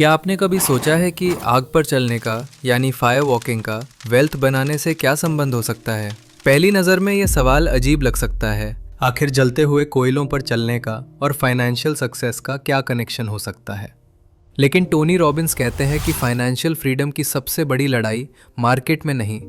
क्या आपने कभी सोचा है कि आग पर चलने का यानी फायर वॉकिंग का वेल्थ बनाने से क्या संबंध हो सकता है। पहली नज़र में यह सवाल अजीब लग सकता है। आखिर जलते हुए कोयलों पर चलने का और फाइनेंशियल सक्सेस का क्या कनेक्शन हो सकता है। लेकिन टोनी रॉबिन्स कहते हैं कि फाइनेंशियल फ्रीडम की सबसे बड़ी लड़ाई मार्केट में नहीं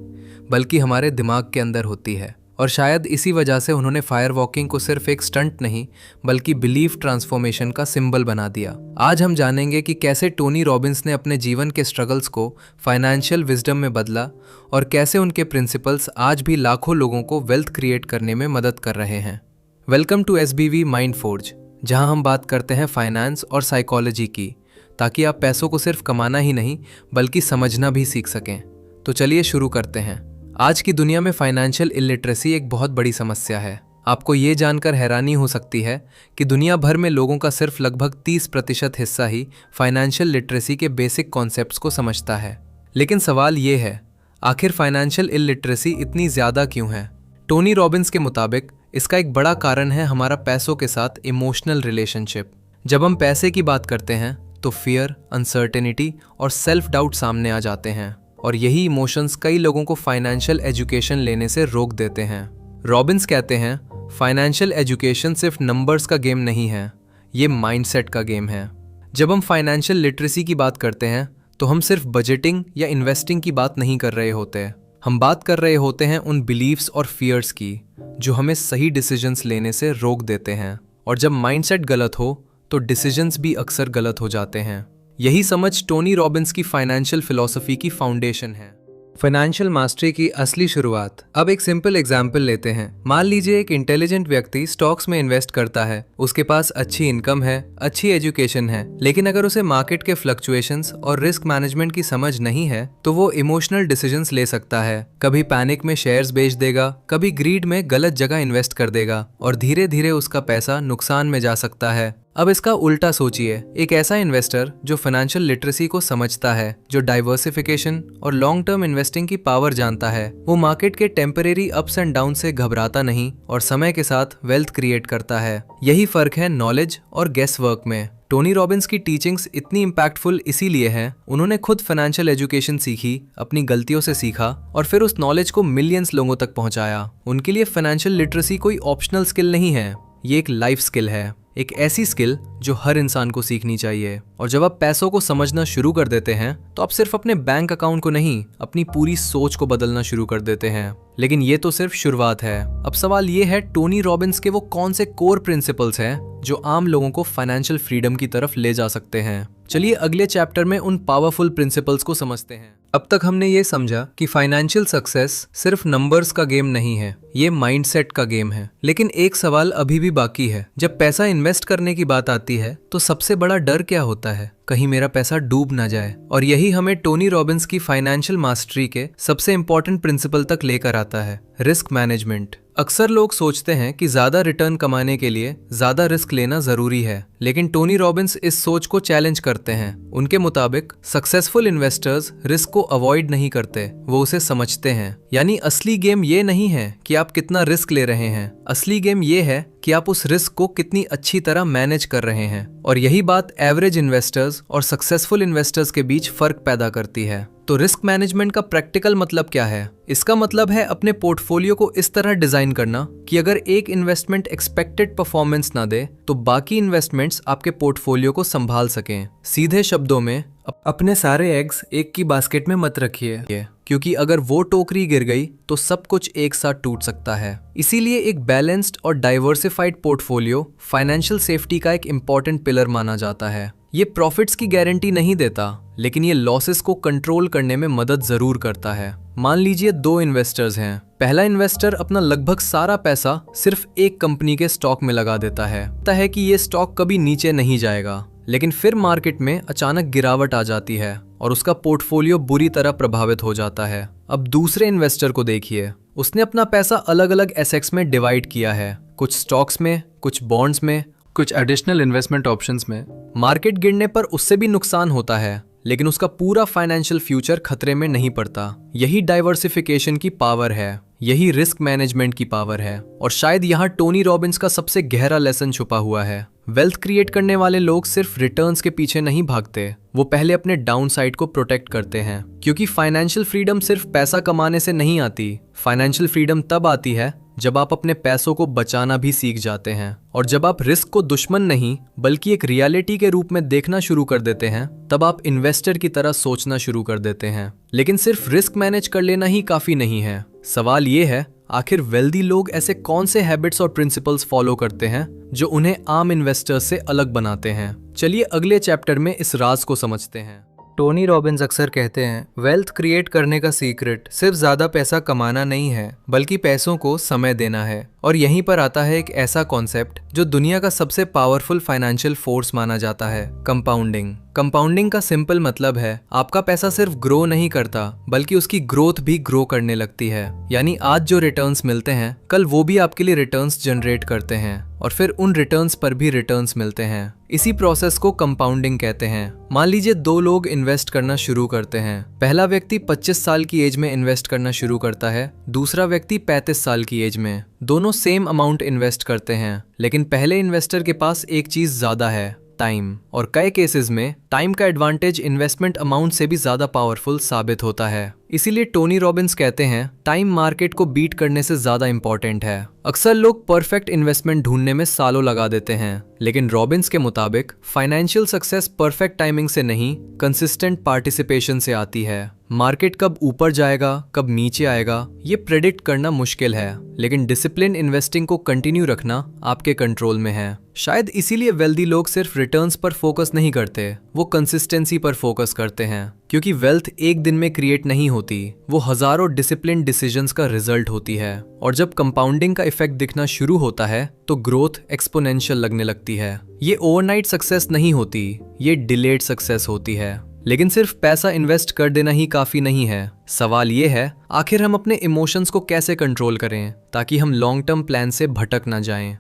बल्कि हमारे दिमाग के अंदर होती है। और शायद इसी वजह से उन्होंने फायर वॉकिंग को सिर्फ एक स्टंट नहीं बल्कि बिलीफ ट्रांसफॉर्मेशन का सिंबल बना दिया। आज हम जानेंगे कि कैसे टोनी रॉबिन्स ने अपने जीवन के स्ट्रगल्स को फाइनेंशियल विजडम में बदला और कैसे उनके प्रिंसिपल्स आज भी लाखों लोगों को वेल्थ क्रिएट करने में मदद कर रहे हैं। Welcome to SBV mind forge, जहां हम बात करते हैं फाइनेंस और साइकोलॉजी की, ताकि आप पैसों को सिर्फ कमाना ही नहीं बल्कि समझना भी सीख सकें। तो चलिए शुरू करते हैं। आज की दुनिया में फाइनेंशियल इलिटरेसी एक बहुत बड़ी समस्या है। आपको ये जानकर हैरानी हो सकती है कि दुनिया भर में लोगों का सिर्फ लगभग 30% हिस्सा ही फाइनेंशियल लिटरेसी के बेसिक कॉन्सेप्ट्स को समझता है। लेकिन सवाल ये है, आखिर फाइनेंशियल इलिटरेसी इतनी ज़्यादा क्यों है? टोनी रॉबिन्स के मुताबिक इसका एक बड़ा कारण है हमारा पैसों के साथ इमोशनल रिलेशनशिप। जब हम पैसे की बात करते हैं तो फियर, अनसर्टेनिटी और सेल्फ डाउट सामने आ जाते हैं, और यही इमोशंस कई लोगों को फाइनेंशियल एजुकेशन लेने से रोक देते हैं। रॉबिन्स कहते हैं, फाइनेंशियल एजुकेशन सिर्फ नंबर्स का गेम नहीं है, ये माइंडसेट का गेम है। जब हम फाइनेंशियल लिटरेसी की बात करते हैं तो हम सिर्फ बजटिंग या इन्वेस्टिंग की बात नहीं कर रहे होते। हम बात कर रहे होते हैं उन बिलीव्स और फियर्स की जो हमें सही डिसीजंस लेने से रोक देते हैं। और जब माइंडसेट गलत हो तो डिसीजंस भी अक्सर गलत हो जाते हैं। यही समझ टोनी रॉबिन्स की फाइनेंशियल फिलॉसफी की फाउंडेशन है। फाइनेंशियल मास्टरी की असली शुरुआत। अब एक सिंपल एग्जाम्पल लेते हैं। मान लीजिए एक इंटेलिजेंट व्यक्ति स्टॉक्स में इन्वेस्ट करता है, उसके पास अच्छी इनकम है, अच्छी एजुकेशन है, लेकिन अगर उसे मार्केट के फ्लक्चुएशंस और रिस्क मैनेजमेंट की समझ नहीं है तो वो इमोशनल डिसीजंस ले सकता है। कभी पैनिक में शेयर्स बेच देगा, कभी ग्रीड में गलत जगह इन्वेस्ट कर देगा और धीरे धीरे उसका पैसा नुकसान में जा सकता है। अब इसका उल्टा सोचिए, एक ऐसा इन्वेस्टर जो फाइनेंशियल लिटरेसी को समझता है, जो डाइवर्सिफिकेशन और लॉन्ग टर्म इन्वेस्टिंग की पावर जानता है, वो मार्केट के टेम्परेरी अप्स एंड डाउन से घबराता नहीं और समय के साथ वेल्थ क्रिएट करता है। यही फर्क है नॉलेज और गेस वर्क में। टोनी रॉबिन्स की टीचिंग्स इतनी इम्पैक्टफुल इसीलिए है, उन्होंने खुद फाइनेंशियल एजुकेशन सीखी, अपनी गलतियों से सीखा और फिर उस नॉलेज को मिलियंस लोगों तक पहुंचाया। उनके लिए फाइनेंशियल लिटरेसी कोई ऑप्शनल स्किल नहीं है, ये एक लाइफ स्किल है, एक ऐसी स्किल जो हर इंसान को सीखनी चाहिए। और जब आप पैसों को समझना शुरू कर देते हैं तो आप सिर्फ अपने बैंक अकाउंट को नहीं, अपनी पूरी सोच को बदलना शुरू कर देते हैं। लेकिन ये तो सिर्फ शुरुआत है। अब सवाल ये है, टोनी रॉबिन्स के वो कौन से कोर प्रिंसिपल्स हैं जो आम लोगों को फाइनेंशियल फ्रीडम की तरफ ले जा सकते हैं। चलिए अगले चैप्टर में उन पावरफुल प्रिंसिपल्स को समझते हैं। अब तक हमने ये समझा कि फाइनेंशियल सक्सेस सिर्फ नंबर्स का गेम नहीं है, ये माइंडसेट का गेम है। लेकिन एक सवाल अभी भी बाकी है। जब पैसा इन्वेस्ट करने की बात आती है तो सबसे बड़ा डर क्या होता है? कहीं मेरा पैसा डूब ना जाए। और यही हमें टोनी रॉबिन्स की फाइनेंशियल मास्टरी के सबसे इंपॉर्टेंट प्रिंसिपल तक लेकर आता है, रिस्क मैनेजमेंट। अक्सर लोग सोचते हैं कि ज्यादा रिटर्न कमाने के लिए ज्यादा रिस्क लेना जरूरी है, लेकिन टोनी रॉबिन्स इस सोच को चैलेंज करते हैं। उनके मुताबिक सक्सेसफुल इन्वेस्टर्स रिस्क को अवॉइड नहीं करते, वो उसे समझते हैं। यानी असली गेम ये नहीं है कि आप कितना रिस्क ले रहे हैं, असली गेम ये है कि आप उस रिस्क को कितनी अच्छी तरह मैनेज कर रहे हैं। और यही बात एवरेज इन्वेस्टर्स और सक्सेसफुल इन्वेस्टर्स के बीच फर्क पैदा करती है। तो रिस्क मैनेजमेंट का प्रैक्टिकल मतलब क्या है? इसका मतलब है अपने पोर्टफोलियो को इस तरह डिजाइन करना कि अगर एक इन्वेस्टमेंट एक्सपेक्टेड परफॉर्मेंस ना दे तो बाकी इन्वेस्टमेंट्स आपके पोर्टफोलियो को संभाल सकें। सीधे शब्दों में, अपने सारे एग्स एक की बास्केट में मत रखिए, क्योंकि अगर वो टोकरी गिर गई तो सब कुछ एक साथ टूट सकता है। इसीलिए एक बैलेंस्ड और डाइवर्सिफाइड पोर्टफोलियो फाइनेंशियल सेफ्टी का एक इम्पॉर्टेंट पिलर माना जाता है। ये प्रॉफिट्स की गारंटी नहीं देता, लेकिन ये लॉसेस को कंट्रोल करने में मदद जरूर करता है। मान लीजिए दो इन्वेस्टर्स हैं। पहला इन्वेस्टर अपना लगभग सारा पैसा सिर्फ एक कंपनी के स्टॉक में लगा देता है कि ये स्टॉक कभी नीचे नहीं जाएगा, लेकिन फिर मार्केट में अचानक गिरावट आ जाती है और उसका पोर्टफोलियो बुरी तरह प्रभावित हो जाता है। अब दूसरे इन्वेस्टर को देखिए, उसने अपना पैसा अलग अलग एसेट्स में डिवाइड किया है, कुछ स्टॉक्स में, कुछ बॉन्ड्स में, कुछ एडिशनल इन्वेस्टमेंट ऑप्शंस में। मार्केट गिरने पर उससे भी नुकसान होता है, लेकिन उसका पूरा फाइनेंशियल फ्यूचर खतरे में नहीं पड़ता। यही डाइवर्सिफिकेशन की पावर है। यही रिस्क मैनेजमेंट की पावर है और शायद यहाँ टोनी रॉबिन्स का सबसे गहरा लेसन छुपा हुआ है। वेल्थ क्रिएट करने वाले लोग सिर्फ रिटर्न्स के पीछे नहीं भागते, वो पहले अपने डाउन साइड को प्रोटेक्ट करते हैं, क्योंकि फाइनेंशियल फ्रीडम सिर्फ पैसा कमाने से नहीं आती। फाइनेंशियल फ्रीडम तब आती है जब आप अपने पैसों को बचाना भी सीख जाते हैं, और जब आप रिस्क को दुश्मन नहीं बल्कि एक रियलिटी के रूप में देखना शुरू कर देते हैं, तब आप इन्वेस्टर की तरह सोचना शुरू कर देते हैं। लेकिन सिर्फ रिस्क मैनेज कर लेना ही काफी नहीं है। सवाल ये है, आखिर वेल्दी लोग ऐसे कौन से हैबिट्स और प्रिंसिपल्स फॉलो करते हैं जो उन्हें आम इन्वेस्टर्स से अलग बनाते हैं। चलिए अगले चैप्टर में इस राज को समझते हैं। टोनी रॉबिन्स अक्सर कहते हैं, वेल्थ क्रिएट करने का सीक्रेट सिर्फ ज्यादा पैसा कमाना नहीं है, बल्कि पैसों को समय देना है। और यहीं पर आता है एक ऐसा कॉन्सेप्ट जो दुनिया का सबसे पावरफुल फाइनेंशियल फोर्स माना जाता है, कंपाउंडिंग। कंपाउंडिंग का सिंपल मतलब है आपका पैसा सिर्फ ग्रो नहीं करता बल्कि उसकी ग्रोथ भी ग्रो करने लगती है। यानी आज जो रिटर्न्स मिलते हैं कल वो भी आपके लिए रिटर्न्स जनरेट करते हैं और फिर उन रिटर्न्स पर भी रिटर्न्स मिलते हैं। इसी प्रोसेस को कंपाउंडिंग कहते हैं। मान लीजिए दो लोग इन्वेस्ट करना शुरू करते हैं। पहला व्यक्ति 25 साल की एज में इन्वेस्ट करना शुरू करता है, दूसरा व्यक्ति 35 साल की एज में। दोनों सेम अमाउंट इन्वेस्ट करते हैं, लेकिन पहले इन्वेस्टर के पास एक चीज ज्यादा है, टाइम। और कई केसेस में टाइम का एडवांटेज इन्वेस्टमेंट अमाउंट से भी ज्यादा पावरफुल साबित होता है। इसीलिए टोनी रॉबिन्स कहते हैं, टाइम मार्केट को बीट करने से ज्यादा इंपॉर्टेंट है। अक्सर लोग परफेक्ट इन्वेस्टमेंट ढूंढने में सालों लगा देते हैं, लेकिन रॉबिन्स के मुताबिक फाइनेंशियल सक्सेस परफेक्ट टाइमिंग से नहीं, कंसिस्टेंट पार्टिसिपेशन से आती है। मार्केट कब ऊपर जाएगा कब नीचे आएगा ये प्रेडिक्ट करना मुश्किल है, लेकिन डिसिप्लिन इन्वेस्टिंग को कंटिन्यू रखना आपके कंट्रोल में है। शायद इसीलिए वेल्दी लोग सिर्फ रिटर्न्स पर फोकस नहीं करते, वो कंसिस्टेंसी पर फोकस करते हैं, क्योंकि वेल्थ एक दिन में क्रिएट नहीं होती, वो हजारों डिसिप्लिन डिसीजंस का रिजल्ट होती है। और जब कंपाउंडिंग का इफेक्ट दिखना शुरू होता है तो ग्रोथ एक्सपोनेंशियल लगने लगती है। ये ओवरनाइट सक्सेस नहीं होती, ये डिलेड सक्सेस होती है। लेकिन सिर्फ पैसा इन्वेस्ट कर देना ही काफी नहीं है। सवाल ये है, आखिर हम अपने इमोशंस को कैसे कंट्रोल करें ताकि हम लॉन्ग टर्म प्लान से भटक ना जाएं।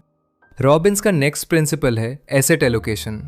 रॉबिन्स का नेक्स्ट प्रिंसिपल है एसेट एलोकेशन।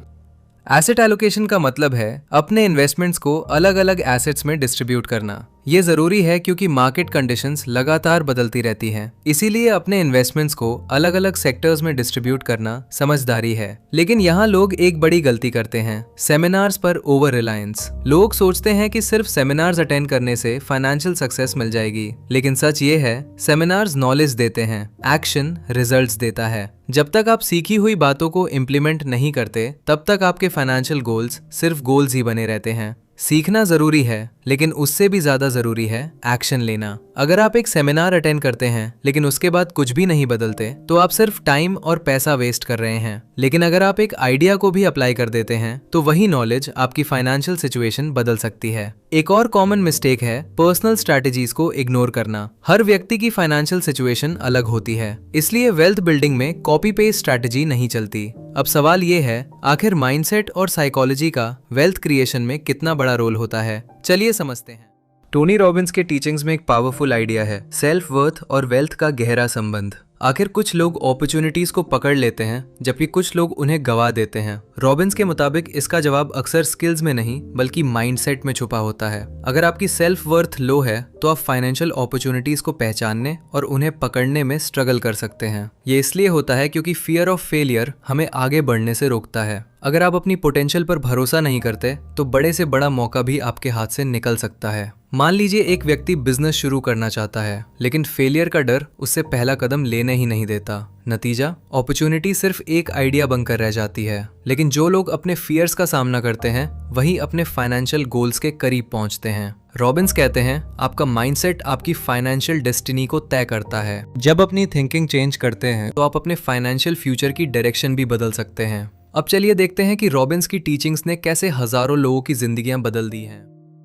एसेट एलोकेशन का मतलब है अपने इन्वेस्टमेंट्स को अलग अलग एसेट्स में डिस्ट्रीब्यूट करना। ये जरूरी है क्योंकि मार्केट कंडीशंस लगातार बदलती रहती हैं, इसीलिए अपने इन्वेस्टमेंट्स को अलग अलग सेक्टर्स में डिस्ट्रीब्यूट करना समझदारी है। लेकिन यहाँ लोग एक बड़ी गलती करते हैं, सेमिनार्स पर ओवर रिलायंस। लोग सोचते हैं कि सिर्फ सेमिनार्स अटेंड करने से फाइनेंशियल सक्सेस मिल जाएगी, लेकिन सच ये है सेमिनार्स नॉलेज देते हैं, एक्शन रिजल्ट्स देता है। जब तक आप सीखी हुई बातों को इम्प्लीमेंट नहीं करते तब तक आपके फाइनेंशियल गोल्स सिर्फ गोल्स ही बने रहते हैं। सीखना जरूरी है, लेकिन उससे भी ज्यादा जरूरी है एक्शन लेना। अगर आप एक सेमिनार अटेंड करते हैं लेकिन उसके बाद कुछ भी नहीं बदलते तो आप सिर्फ टाइम और पैसा वेस्ट कर रहे हैं। लेकिन अगर आप एक आइडिया को भी अप्लाई कर देते हैं तो वही नॉलेज आपकी फाइनेंशियल सिचुएशन बदल सकती है। एक और कॉमन मिस्टेक है पर्सनल स्ट्रैटेजीज को इग्नोर करना। हर व्यक्ति की फाइनेंशियल सिचुएशन अलग होती है, इसलिए वेल्थ बिल्डिंग में कॉपी पेस्ट स्ट्रैटेजी नहीं चलती। अब सवाल ये है, आखिर माइंडसेट और साइकोलॉजी का वेल्थ क्रिएशन में कितना बड़ा रोल होता है। चलिए समझते हैं। टोनी रॉबिन्स के टीचिंग्स में एक पावरफुल आइडिया है, सेल्फ वर्थ और वेल्थ का गहरा संबंध। आखिर कुछ लोग अपॉर्चुनिटीज को पकड़ लेते हैं जबकि कुछ लोग उन्हें गवा देते हैं। रॉबिन्स के मुताबिक इसका जवाब अक्सर स्किल्स में नहीं बल्कि माइंडसेट में छुपा होता है। अगर आपकी सेल्फ वर्थ लो है तो आप फाइनेंशियल अपॉर्चुनिटीज को पहचानने और उन्हें पकड़ने में स्ट्रगल कर सकते हैं। ये इसलिए होता है क्योंकि फियर ऑफ फेलियर हमें आगे बढ़ने से रोकता है। अगर आप अपनी पोटेंशियल पर भरोसा नहीं करते तो बड़े से बड़ा मौका भी आपके हाथ से निकल सकता है। मान लीजिए एक व्यक्ति बिजनेस शुरू करना चाहता है, लेकिन फेलियर का डर उससे पहला कदम लेने ही नहीं देता। नतीजा, अपॉर्चुनिटी सिर्फ एक आइडिया बनकर रह जाती है। लेकिन जो लोग अपने फियर्स का सामना करते हैं वही अपने फाइनेंशियल गोल्स के करीब पहुंचते हैं। रॉबिन्स कहते हैं, आपका माइंडसेट आपकी फाइनेंशियल डेस्टिनी को तय करता है। जब अपनी थिंकिंग चेंज करते हैं तो आप अपने फाइनेंशियल फ्यूचर की डायरेक्शन भी बदल सकते हैं। अब चलिए देखते हैं कि रॉबिन्स की टीचिंग्स ने कैसे हजारों लोगों की जिंदगियां बदल दी हैं।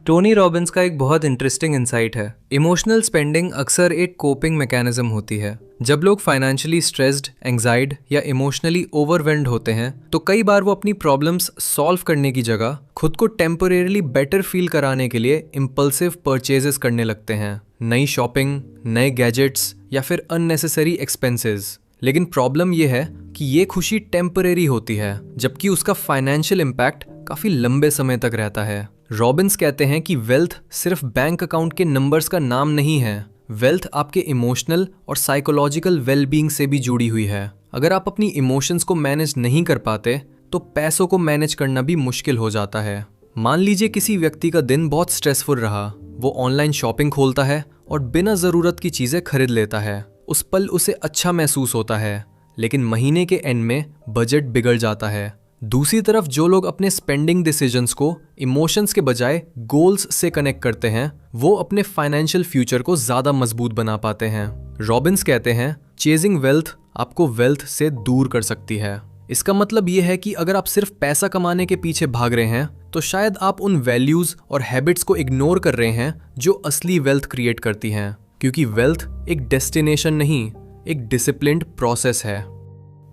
टोनी रॉबिन्स का एक बहुत इंटरेस्टिंग इंसाइट है, इमोशनल स्पेंडिंग अक्सर एक कोपिंग मैकेनिज्म होती है। जब लोग फाइनेंशियली स्ट्रेस्ड, एंग्जाइड या इमोशनली ओवरवेल्म्ड होते हैं तो कई बार वो अपनी प्रॉब्लम्स सॉल्व करने की जगह खुद को टेम्परेरीली बेटर फील कराने के लिए इम्पल्सिव परचेजेस करने लगते हैं। नई शॉपिंग, नए गैजेट्स या फिर अननेसेसरी एक्सपेंसेस। लेकिन प्रॉब्लम ये है कि ये खुशी टेम्परेरी होती है जबकि उसका फाइनेंशियल इम्पैक्ट काफी लंबे समय तक रहता है। रॉबिन्स कहते हैं कि वेल्थ सिर्फ बैंक अकाउंट के नंबर्स का नाम नहीं है, वेल्थ आपके इमोशनल और साइकोलॉजिकल वेलबींग से भी जुड़ी हुई है। अगर आप अपनी इमोशंस को मैनेज नहीं कर पाते तो पैसों को मैनेज करना भी मुश्किल हो जाता है। मान लीजिए किसी व्यक्ति का दिन बहुत स्ट्रेसफुल रहा, वो ऑनलाइन शॉपिंग खोलता है और बिना ज़रूरत की चीज़ें खरीद लेता है। उस पल उसे अच्छा महसूस होता है, लेकिन महीने के एंड में बजट बिगड़ जाता है। दूसरी तरफ जो लोग अपने स्पेंडिंग डिसीजंस को इमोशंस के बजाय गोल्स से कनेक्ट करते हैं, वो अपने फाइनेंशियल फ्यूचर को ज़्यादा मजबूत बना पाते हैं। रॉबिन्स कहते हैं, चेजिंग वेल्थ आपको वेल्थ से दूर कर सकती है। इसका मतलब ये है कि अगर आप सिर्फ पैसा कमाने के पीछे भाग रहे हैं तो शायद आप उन वैल्यूज और हैबिट्स को इग्नोर कर रहे हैं जो असली वेल्थ क्रिएट करती हैं, क्योंकि वेल्थ एक डेस्टिनेशन नहीं, एक डिसिप्लिन्ड प्रोसेस है।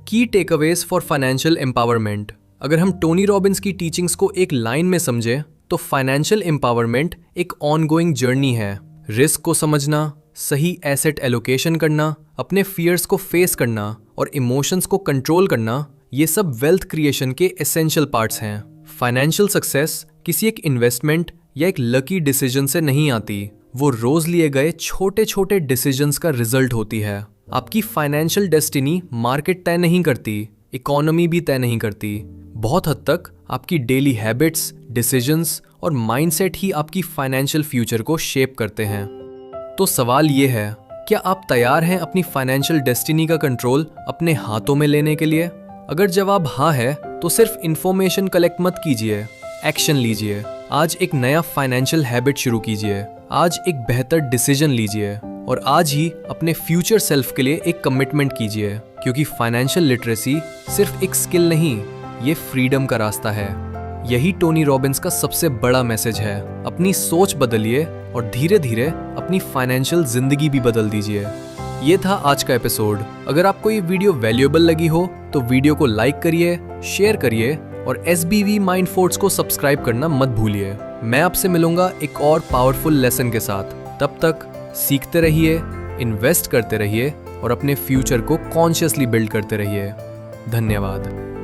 की टेकअवेज फॉर फाइनेंशियल एम्पावरमेंट। अगर हम टोनी रॉबिन्स की टीचिंग्स को एक लाइन में समझें तो फाइनेंशियल एम्पावरमेंट एक ऑनगोइंग जर्नी है। रिस्क को समझना, सही एसेट एलोकेशन करना, अपने फियर्स को फेस करना और इमोशंस को कंट्रोल करना, ये सब वेल्थ क्रिएशन के एसेंशियल पार्ट्स हैं। फाइनेंशियल सक्सेस किसी एक इन्वेस्टमेंट या एक लकी डिसीजन से नहीं आती, वो रोज लिए गए छोटे छोटे डिसीजंस का रिजल्ट होती है। आपकी फाइनेंशियल डेस्टिनी मार्केट तय नहीं करती, इकोनॉमी भी तय नहीं करती। बहुत हद तक आपकी डेली हैबिट्स, डिसीजंस और माइंडसेट ही आपकी फाइनेंशियल फ्यूचर को शेप करते हैं। तो सवाल ये है, क्या आप तैयार हैं अपनी फाइनेंशियल डेस्टिनी का कंट्रोल अपने हाथों में लेने के लिए? अगर जवाब हाँ है तो सिर्फ इंफॉर्मेशन कलेक्ट मत कीजिए, एक्शन लीजिए। आज एक नया फाइनेंशियल हैबिट शुरू कीजिए, आज एक बेहतर डिसीजन लीजिए और आज ही अपने फ्यूचर सेल्फ के लिए एक कमिटमेंट कीजिए, क्योंकि फाइनेंशियल लिटरेसी सिर्फ एक स्किल नहीं, ये फ्रीडम का रास्ता है। यही टोनी रॉबिन्स का सबसे बड़ा मैसेज है। अपनी सोच बदलिए और धीरे धीरे अपनी फाइनेंशियल जिंदगी भी बदल दीजिए। ये था आज का एपिसोड। अगर आपको ये वीडियो वैल्यूएबल लगी हो तो वीडियो को लाइक करिए, शेयर करिए और SBV माइंड फोर्स को सब्सक्राइब करना मत भूलिए। मैं आपसे मिलूंगा एक और पावरफुल लेसन के साथ। तब तक सीखते रहिए, इन्वेस्ट करते रहिए और अपने फ्यूचर को कॉन्शियसली बिल्ड करते रहिए। धन्यवाद।